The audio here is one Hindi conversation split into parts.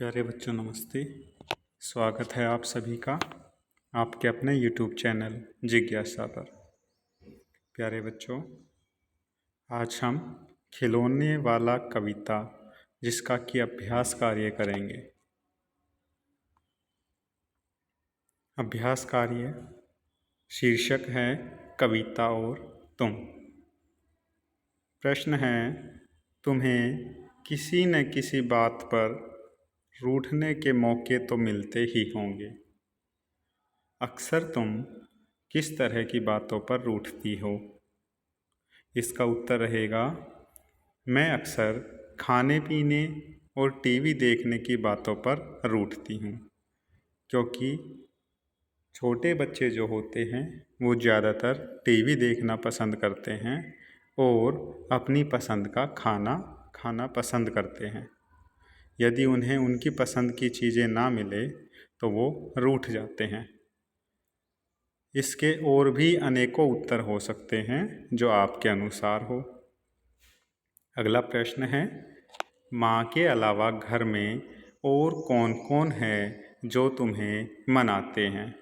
प्यारे बच्चों नमस्ते। स्वागत है आप सभी का आपके अपने YouTube चैनल जिज्ञासा पर। प्यारे बच्चों, आज हम खिलौने वाला कविता जिसका कि अभ्यास कार्य करेंगे। अभ्यास कार्य शीर्षक है कविता और तुम। प्रश्न है, तुम्हें किसी न किसी बात पर रूठने के मौके तो मिलते ही होंगे। अक्सर तुम किस तरह की बातों पर रूठती हो? इसका उत्तर रहेगा, मैं अक्सर खाने पीने और टीवी देखने की बातों पर रूठती हूँ, क्योंकि छोटे बच्चे जो होते हैं वो ज़्यादातर टीवी देखना पसंद करते हैं और अपनी पसंद का खाना खाना पसंद करते हैं। यदि उन्हें उनकी पसंद की चीज़ें ना मिले तो वो रूठ जाते हैं। इसके और भी अनेकों उत्तर हो सकते हैं जो आपके अनुसार हो। अगला प्रश्न है, माँ के अलावा घर में और कौन कौन है जो तुम्हें मनाते हैं?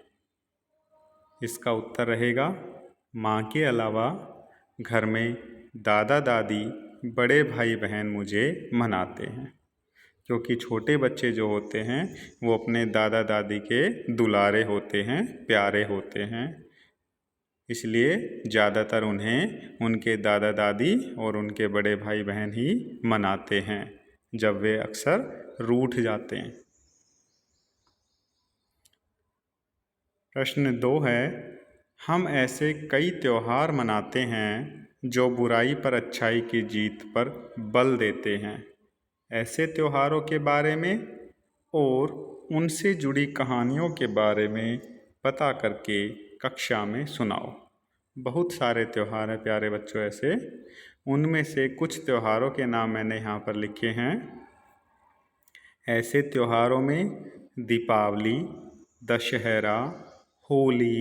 इसका उत्तर रहेगा, माँ के अलावा घर में दादा दादी बड़े भाई बहन मुझे मनाते हैं, क्योंकि छोटे बच्चे जो होते हैं वो अपने दादा दादी के दुलारे होते हैं, प्यारे होते हैं। इसलिए ज़्यादातर उन्हें उनके दादा दादी और उनके बड़े भाई बहन ही मनाते हैं जब वे अक्सर रूठ जाते हैं। प्रश्न 2 है, हम ऐसे कई त्योहार मनाते हैं जो बुराई पर अच्छाई की जीत पर बल देते हैं। ऐसे त्योहारों के बारे में और उनसे जुड़ी कहानियों के बारे में पता करके कक्षा में सुनाओ। बहुत सारे त्योहार हैं प्यारे बच्चों ऐसे, उनमें से कुछ त्योहारों के नाम मैंने यहाँ पर लिखे हैं। ऐसे त्योहारों में दीपावली, दशहरा, होली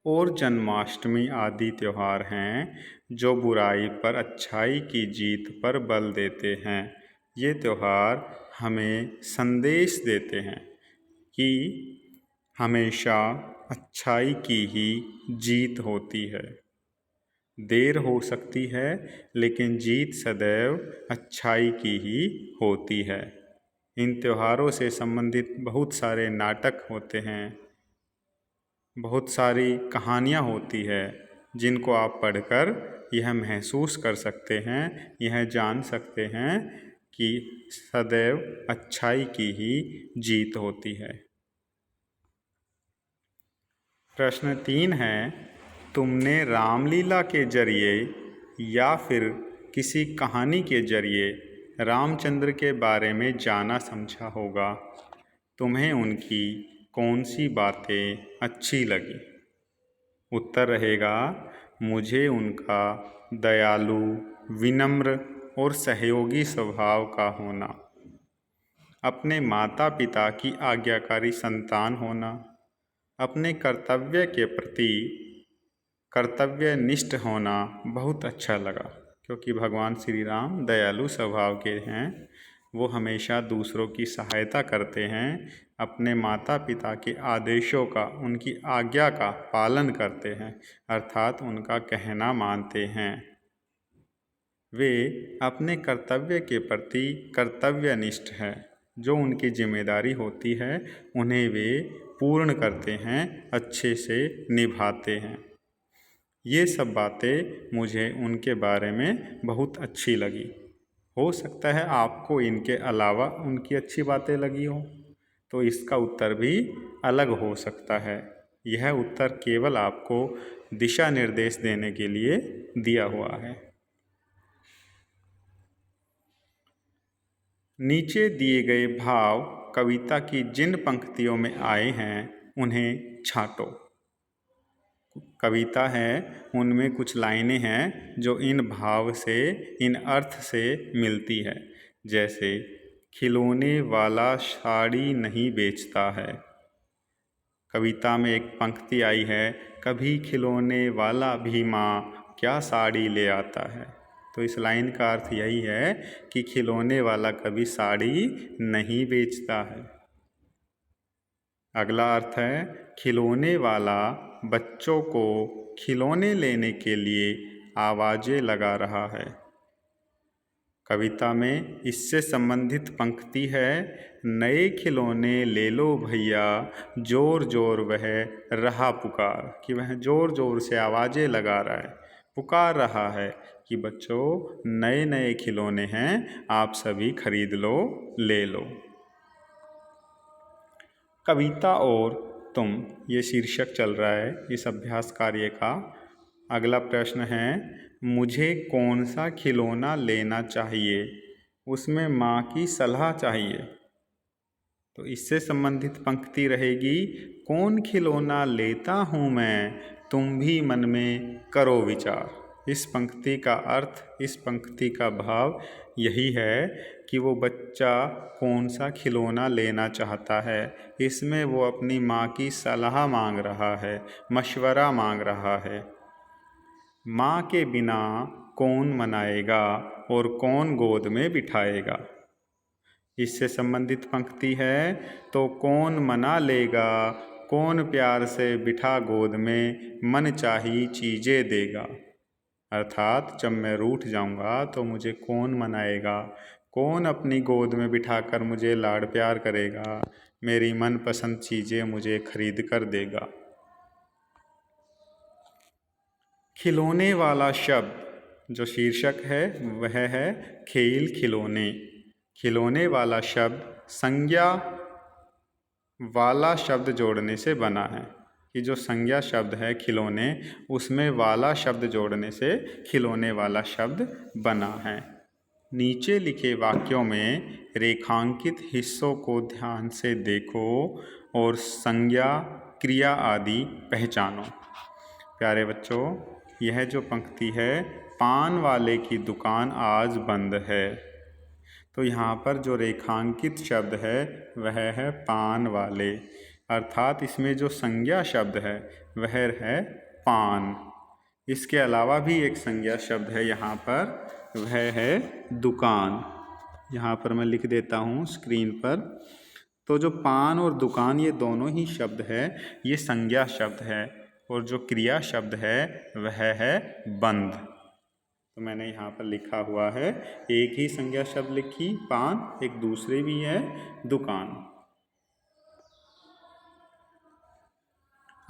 और जन्माष्टमी आदि त्योहार हैं जो बुराई पर अच्छाई की जीत पर बल देते हैं। ये त्योहार हमें संदेश देते हैं कि हमेशा अच्छाई की ही जीत होती है। देर हो सकती है लेकिन जीत सदैव अच्छाई की ही होती है। इन त्योहारों से संबंधित बहुत सारे नाटक होते हैं, बहुत सारी कहानियाँ होती है जिनको आप पढ़कर यह महसूस कर सकते हैं, यह जान सकते हैं कि सदैव अच्छाई की ही जीत होती है। प्रश्न 3 है, तुमने रामलीला के जरिए या फिर किसी कहानी के जरिए रामचंद्र के बारे में जाना समझा होगा। तुम्हें उनकी कौन सी बातें अच्छी लगी? उत्तर रहेगा, मुझे उनका दयालु, विनम्र और सहयोगी स्वभाव का होना, अपने माता पिता की आज्ञाकारी संतान होना, अपने कर्तव्य के प्रति कर्तव्यनिष्ठ होना बहुत अच्छा लगा, क्योंकि भगवान श्री राम दयालु स्वभाव के हैं। वो हमेशा दूसरों की सहायता करते हैं, अपने माता पिता के आदेशों का, उनकी आज्ञा का पालन करते हैं, अर्थात उनका कहना मानते हैं। वे अपने कर्तव्य के प्रति कर्तव्यनिष्ठ हैं। जो उनकी जिम्मेदारी होती है उन्हें वे पूर्ण करते हैं, अच्छे से निभाते हैं। ये सब बातें मुझे उनके बारे में बहुत अच्छी लगी। हो सकता है आपको इनके अलावा उनकी अच्छी बातें लगी हो, तो इसका उत्तर भी अलग हो सकता है। यह उत्तर केवल आपको दिशा निर्देश देने के लिए दिया हुआ है। नीचे दिए गए भाव कविता की जिन पंक्तियों में आए हैं उन्हें छांटो। कविता है, उनमें कुछ लाइनें हैं जो इन भाव से, इन अर्थ से मिलती है। जैसे, खिलौने वाला साड़ी नहीं बेचता है। कविता में एक पंक्ति आई है, कभी खिलौने वाला भी माँ क्या साड़ी ले आता है। तो इस लाइन का अर्थ यही है कि खिलौने वाला कभी साड़ी नहीं बेचता है। अगला अर्थ है खिलौने वाला बच्चों को खिलौने लेने के लिए आवाज़ें लगा रहा है। कविता में इससे संबंधित पंक्ति है, नए खिलौने ले लो भैया, जोर जोर वह रहा पुकार, कि वह जोर जोर से आवाज़ें लगा रहा है, पुकार रहा है कि बच्चों नए नए खिलौने हैं, आप सभी खरीद लो, ले लो। कविता और तुम, ये शीर्षक चल रहा है इस अभ्यास कार्य का। अगला प्रश्न है, मुझे कौन सा खिलौना लेना चाहिए, उसमें माँ की सलाह चाहिए। तो इससे संबंधित पंक्ति रहेगी, कौन खिलौना लेता हूँ मैं, तुम भी मन में करो विचार। इस पंक्ति का अर्थ, इस पंक्ति का भाव यही है कि वो बच्चा कौन सा खिलौना लेना चाहता है। इसमें वो अपनी माँ की सलाह मांग रहा है, मशवरा मांग रहा है। माँ के बिना कौन मनाएगा और कौन गोद में बिठाएगा। इससे संबंधित पंक्ति है, तो कौन मना लेगा, कौन प्यार से बिठा गोद में, मन चाही चीज़ें देगा। अर्थात जब मैं रूठ जाऊंगा तो मुझे कौन मनाएगा, कौन अपनी गोद में बिठाकर मुझे लाड़ प्यार करेगा, मेरी मनपसंद चीज़ें मुझे खरीद कर देगा। खिलौने वाला शब्द जो शीर्षक है वह है खेल खिलौने। खिलौने वाला शब्द संज्ञा वाला शब्द जोड़ने से बना है, कि जो संज्ञा शब्द है खिलौने, उसमें वाला शब्द जोड़ने से खिलौने वाला शब्द बना है। नीचे लिखे वाक्यों में रेखांकित हिस्सों को ध्यान से देखो और संज्ञा, क्रिया आदि पहचानो। प्यारे बच्चों, यह जो पंक्ति है, पान वाले की दुकान आज बंद है, तो यहाँ पर जो रेखांकित शब्द है वह है पान वाले, अर्थात इसमें जो संज्ञा शब्द है वह है पान। इसके अलावा भी एक संज्ञा शब्द है यहाँ पर, वह है दुकान। यहाँ पर मैं लिख देता हूँ स्क्रीन पर। तो जो पान और दुकान ये दोनों ही शब्द है, ये संज्ञा शब्द है, और जो क्रिया शब्द है वह है बंद। तो मैंने यहाँ पर लिखा हुआ है, एक ही संज्ञा शब्द लिखी पान, एक दूसरी भी है दुकान।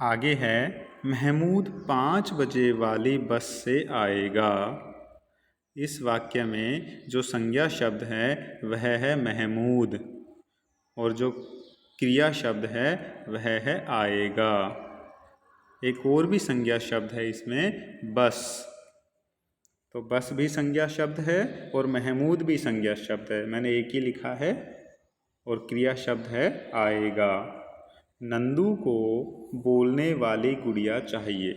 आगे है, महमूद 5 बजे वाली बस से आएगा। इस वाक्य में जो संज्ञा शब्द है वह है महमूद, और जो क्रिया शब्द है वह है आएगा। एक और भी संज्ञा शब्द है इसमें, बस। तो बस भी संज्ञा शब्द है और महमूद भी संज्ञा शब्द है, मैंने एक ही लिखा है, और क्रिया शब्द है आएगा। नंदू को बोलने वाली गुड़िया चाहिए।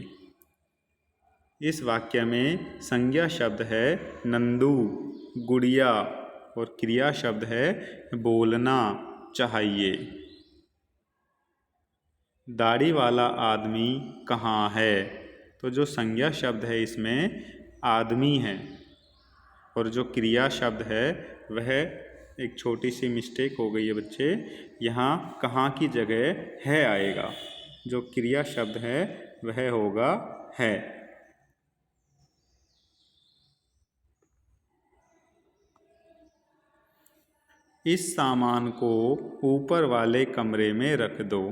इस वाक्य में संज्ञा शब्द है नंदू, गुड़िया, और क्रिया शब्द है बोलना चाहिए। दाढ़ी वाला आदमी कहाँ है, तो जो संज्ञा शब्द है इसमें आदमी है, और जो क्रिया शब्द है वह, एक छोटी सी मिस्टेक हो गई है बच्चे, यहाँ कहाँ की जगह है आएगा, जो क्रिया शब्द है वह होगा है। इस सामान को ऊपर वाले कमरे में रख दो।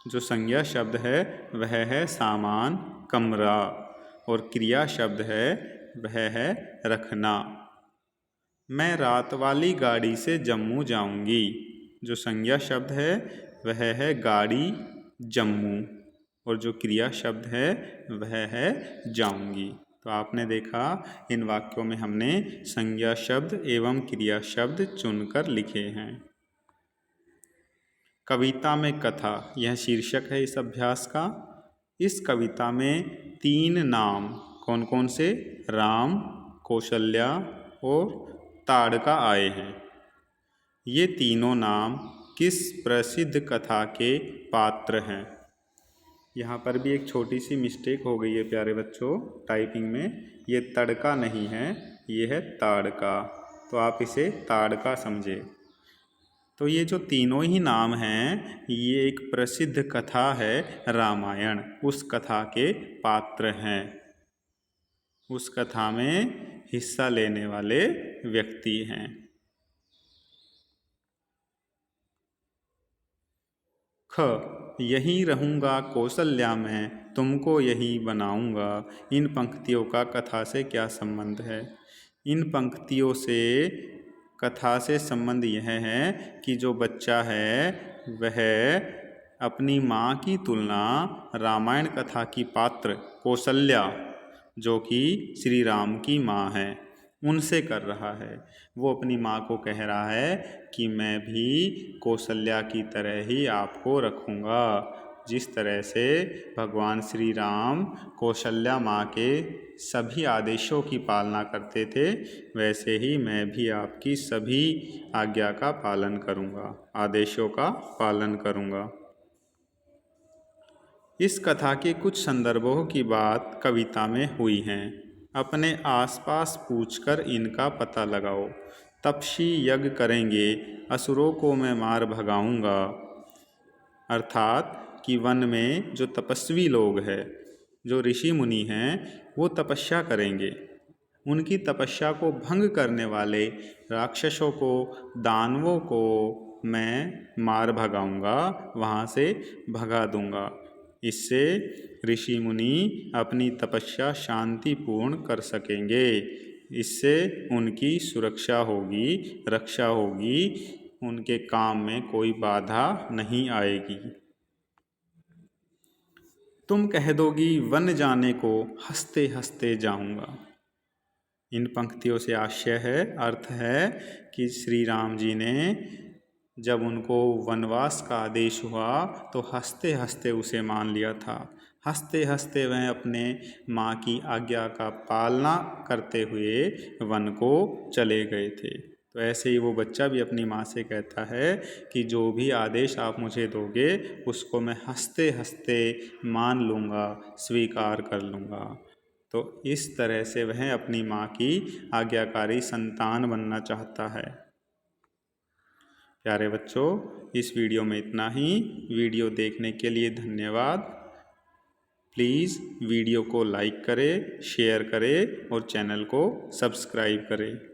जो संज्ञा शब्द है वह है सामान, कमरा, और क्रिया शब्द है वह है रखना। मैं रात वाली गाड़ी से जम्मू जाऊंगी। जो संज्ञा शब्द है वह है गाड़ी, जम्मू, और जो क्रिया शब्द है वह है जाऊंगी। तो आपने देखा, इन वाक्यों में हमने संज्ञा शब्द एवं क्रिया शब्द चुनकर लिखे हैं। कविता में कथा, यह शीर्षक है इस अभ्यास का। इस कविता में 3 नाम कौन कौन से, राम, कौशल्या और ताड़का आए हैं। ये तीनों नाम किस प्रसिद्ध कथा के पात्र हैं। यहाँ पर भी एक छोटी सी मिस्टेक हो गई है प्यारे बच्चों टाइपिंग में। ये तड़का नहीं है, ये है ताड़का, तो आप इसे ताड़का समझे। तो ये जो तीनों ही नाम हैं, ये एक प्रसिद्ध कथा है रामायण, उस कथा के पात्र हैं, उस कथा में हिस्सा लेने वाले व्यक्ति हैं। ख, यहीं रहूँगा कौशल्या में, तुमको यही बनाऊँगा। इन पंक्तियों का कथा से क्या संबंध है? इन पंक्तियों से कथा से संबंध यह है कि जो बच्चा है वह अपनी माँ की तुलना रामायण कथा की पात्र कौशल्या, जो कि श्री राम की माँ है, उनसे कर रहा है। वो अपनी माँ को कह रहा है कि मैं भी कौशल्या की तरह ही आपको रखूँगा। जिस तरह से भगवान श्री राम कौशल्या माँ के सभी आदेशों की पालना करते थे, वैसे ही मैं भी आपकी सभी आज्ञा का पालन करूँगा, आदेशों का पालन करूँगा। इस कथा के कुछ संदर्भों की बात कविता में हुई हैं। अपने आसपास पूछकर इनका पता लगाओ। तपसी यज्ञ करेंगे, असुरों को मैं मार भगाऊंगा। अर्थात कि वन में जो तपस्वी लोग हैं, जो ऋषि मुनि हैं, वो तपस्या करेंगे। उनकी तपस्या को भंग करने वाले राक्षसों को, दानवों को मैं मार भगाऊंगा, वहाँ से भगा दूंगा। इससे ऋषि मुनि अपनी तपस्या शांतिपूर्ण कर सकेंगे। इससे उनकी सुरक्षा होगी, रक्षा होगी, उनके काम में कोई बाधा नहीं आएगी। तुम कह दोगी वन जाने को, हंसते हंसते जाऊंगा। इन पंक्तियों से आशय है, अर्थ है कि श्री राम जी ने जब उनको वनवास का आदेश हुआ तो हंसते हंसते उसे मान लिया था। हंसते हंसते वह अपने माँ की आज्ञा का पालना करते हुए वन को चले गए थे। तो ऐसे ही वो बच्चा भी अपनी माँ से कहता है कि जो भी आदेश आप मुझे दोगे उसको मैं हंसते हंसते मान लूँगा, स्वीकार कर लूँगा। तो इस तरह से वह अपनी माँ की आज्ञाकारी संतान बनना चाहता है। प्यारे बच्चों, इस वीडियो में इतना ही। वीडियो देखने के लिए धन्यवाद। प्लीज़ वीडियो को लाइक करें, शेयर करें और चैनल को सब्सक्राइब करें।